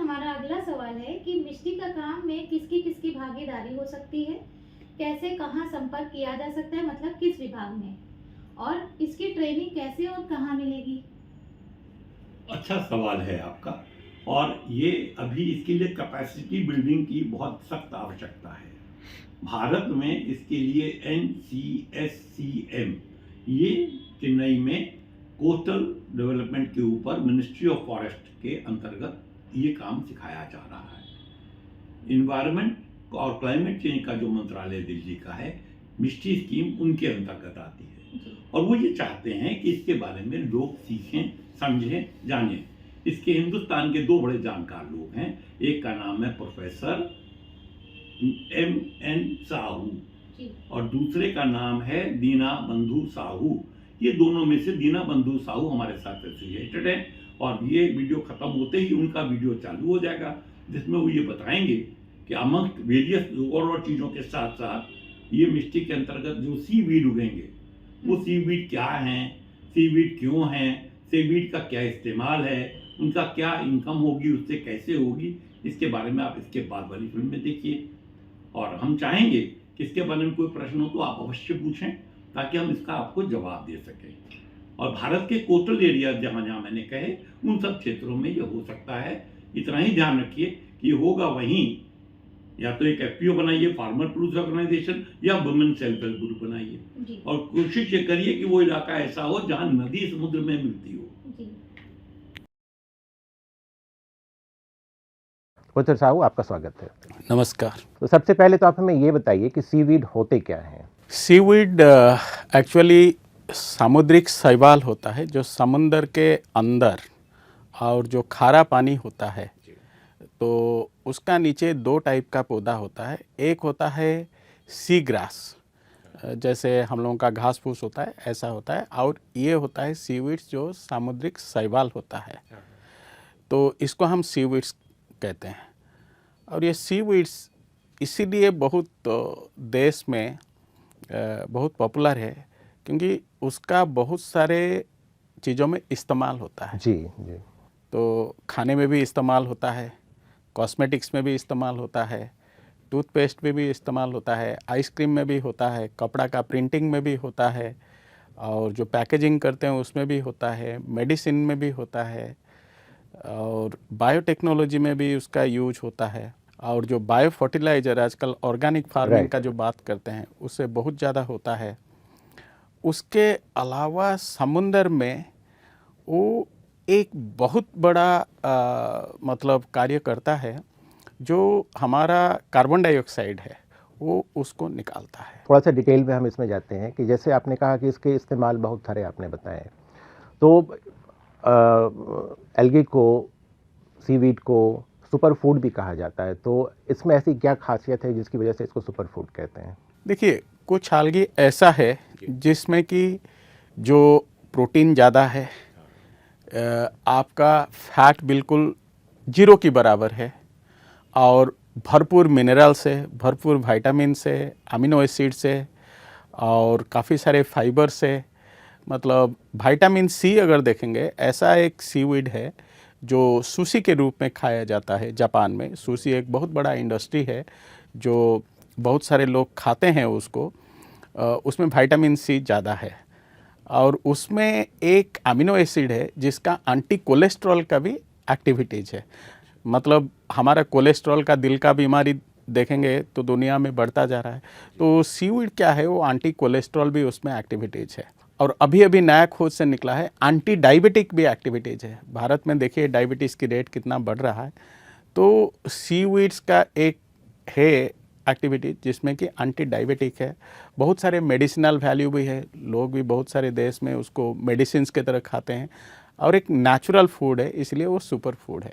हमारा अगला सवाल है कि मिष्टी का काम में किसकी किसकी भागीदारी हो सकती है, कैसे कहाँ संपर्क किया जा सकता है, मतलब किस विभाग में, और इसकी ट्रेनिंग कैसे और कहाँ मिलेगी। अच्छा सवाल है आपका। और ये अभी इसके लिए कैपेसिटी बिल्डिंग की बहुत सख्त आवश्यकता है। भारत में इसके लिए NCSCM, ये चेन्नई में कोस्टल डेवलपमेंट के ऊपर मिनिस्ट्री ऑफ फॉरेस्ट के अंतर्गत ये काम सिखाया जा रहा है। इन्वायरमेंट और क्लाइमेट चेंज का जो मंत्रालय दिल्ली का है, मिष्टी स्कीम उनके अंतर्गत आती है। और वो ये चाहते हैं कि इसके बारे में लोग सीखें, समझें, जानें। इसके हिंदुस्तान के दो बड़े जानकार लोग हैं। एक का नाम है प्रोफेसर MN साहू और दूसरे का नाम है दीना बंधु साहू। ये दोनों में से दीना बंधु साहू हमारे साथ एसोसिएटेड है और ये वीडियो खत्म होते ही उनका वीडियो चालू हो जाएगा, जिसमें वो ये बताएंगे कि अमंग वेरियस और चीज़ों के साथ साथ ये मिष्टी के अंतर्गत जो सीवीड उगेंगे वो सीवीड क्या हैं, सीवीड क्यों हैं, सीवीड का क्या इस्तेमाल है, उनका क्या इनकम होगी, उससे कैसे होगी, इसके बारे में आप इसके बाद वाली फिल्म में देखिए। और हम चाहेंगे कि इसके बारे में कोई प्रश्न हो तो आप अवश्य पूछें ताकि हम इसका आपको जवाब दे सकें। और भारत के कोस्टल एरिया जहाँ जहाँ मैंने कहे उन सब क्षेत्रों में ये हो सकता है। इतना ही ध्यान रखिए कि ये होगा वहीं, या तो एक FPO बनाइए, फार्मर प्रोड्यूसर ऑर्गेनाइजेशन, या वुमेन सेल्फ हेल्प ग्रुप बनाइए और कोशिश ये करिए कि वो इलाका ऐसा हो जहाँ नदी समुद्र में मिलती हो। प्रोफेसर साहू, आपका स्वागत है। नमस्कार। तो सबसे पहले तो आप हमें ये बताइए कि सीवीड होते क्या हैं। सीवीड एक्चुअली सामुद्रिक शैवाल होता है जो समुंदर के अंदर और जो खारा पानी होता है तो उसका नीचे दो टाइप का पौधा होता है। एक होता है सी ग्रास, जैसे हम लोगों का घास फूस होता है ऐसा होता है, और ये होता है सीवीड्स जो सामुद्रिक शैवाल होता है, तो इसको हम सीवीड्स कहते हैं। और ये सीवीड्स इसीलिए बहुत देश में बहुत पॉपुलर है क्योंकि उसका बहुत सारे चीज़ों में इस्तेमाल होता है। जी जी। तो खाने में भी इस्तेमाल होता है, कॉस्मेटिक्स में भी इस्तेमाल होता है, टूथपेस्ट में भी इस्तेमाल होता है, आइसक्रीम में भी होता है, कपड़ा का प्रिंटिंग में भी होता है, और जो पैकेजिंग करते हैं उसमें भी होता है, मेडिसिन में भी होता है, और बायोटेक्नोलॉजी में भी उसका यूज होता है। और जो बायो फर्टिलाइज़र आजकल ऑर्गेनिक फार्मिंग का जो बात करते हैं उससे बहुत ज़्यादा होता है। उसके अलावा समुंदर में वो एक बहुत बड़ा मतलब कार्य करता है, जो हमारा कार्बन डाइऑक्साइड है वो उसको निकालता है। थोड़ा सा डिटेल में हम इसमें जाते हैं कि जैसे आपने कहा कि इसके इस्तेमाल बहुत सारे आपने बताए, तो एल्गी को, सीवीड को सुपर फूड भी कहा जाता है, तो इसमें ऐसी क्या खासियत है जिसकी वजह से इसको सुपर फूड कहते हैं? देखिए, कुछ एल्गी ऐसा है जिसमें कि जो प्रोटीन ज़्यादा है, आपका फैट बिल्कुल जीरो की बराबर है, और भरपूर मिनरल से, भरपूर विटामिन से, अमीनो एसिड से, और काफ़ी सारे फाइबर से, मतलब विटामिन C अगर देखेंगे, ऐसा एक सीवीड है जो सुशी के रूप में खाया जाता है। जापान में सुशी एक बहुत बड़ा इंडस्ट्री है जो बहुत सारे लोग खाते हैं उसको। उसमें विटामिन C ज़्यादा है, और उसमें एक अमीनो एसिड है जिसका एंटी कोलेस्ट्रॉल का भी एक्टिविटीज़ है। मतलब हमारा कोलेस्ट्रॉल का, दिल का बीमारी देखेंगे तो दुनिया में बढ़ता जा रहा है, तो सीवीड क्या है, वो एंटी कोलेस्ट्रॉल भी उसमें एक्टिविटीज़ है। और अभी अभी नया खोज से निकला है एंटी डायबिटिक भी एक्टिविटीज़ है। भारत में देखिए डायबिटीज़ की रेट कितना बढ़ रहा है, तो सीवीड्स का एक है एक्टिविटी जिसमें कि एंटी डायबिटिक है, बहुत सारे मेडिसिनल वैल्यू भी है, लोग भी बहुत सारे देश में उसको मेडिसिन की तरह खाते हैं, और एक नेचुरल फूड है, इसलिए वो सुपर फूड है।